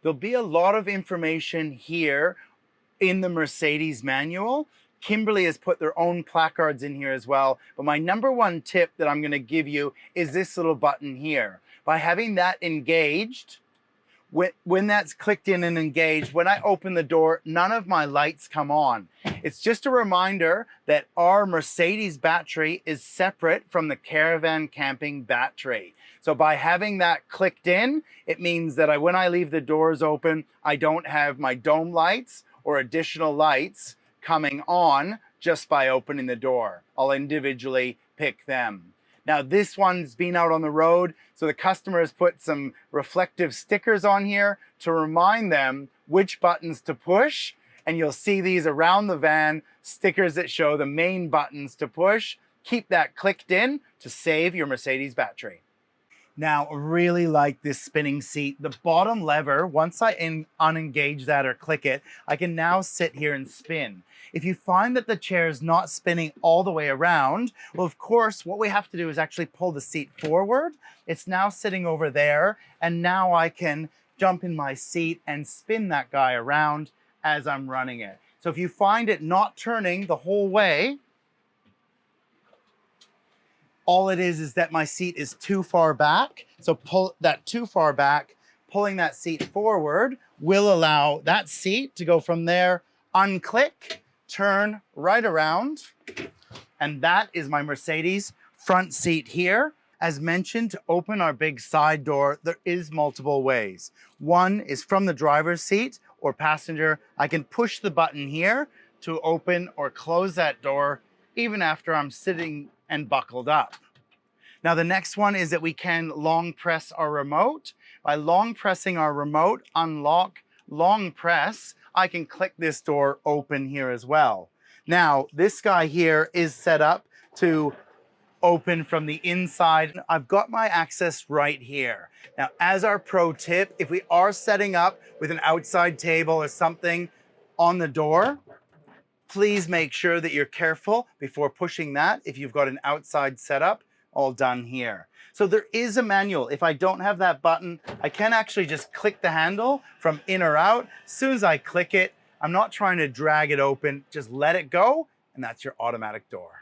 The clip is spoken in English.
There'll be a lot of information here in the Mercedes manual. Kimberley has put their own placards in here as well. But my number one tip that I'm going to give you is this little button here. By having that engaged, when that's clicked in and engaged, when I open the door, none of my lights come on. It's just a reminder that our Mercedes battery is separate from the caravan camping battery. So by having that clicked in, it means that when I leave the doors open, I don't have my dome lights or additional lights coming on just by opening the door. I'll individually pick them. Now this one's been out on the road, so the customer has put some reflective stickers on here to remind them which buttons to push, and you'll see these around the van, stickers that show the main buttons to push. Keep that clicked in to save your Mercedes battery. Now, I really like this spinning seat. The bottom lever, once I unengage that or click it, I can now sit here and spin. If you find that the chair is not spinning all the way around, well, of course, what we have to do is actually pull the seat forward. It's now sitting over there, and now I can jump in my seat and spin that guy around as I'm running it. So if you find it not turning the whole way, all it is that my seat is too far back. So pull that too far back, pulling that seat forward will allow that seat to go from there, unclick, turn right around. And that is my Mercedes front seat here. As mentioned, to open our big side door, there is multiple ways. One is from the driver's seat or passenger. I can push the button here to open or close that door even after I'm sitting and buckled up. Now the next one is that we can long press our remote. By long pressing our remote, unlock, long press, I can click this door open here as well. Now this guy here is set up to open from the inside. I've got my access right here. Now as our pro tip, if we are setting up with an outside table or something on the door, please make sure that you're careful before pushing that if you've got an outside setup all done here. So there is a manual. If I don't have that button, I can actually just click the handle from in or out. As soon as I click it, I'm not trying to drag it open, just let it go, and that's your automatic door.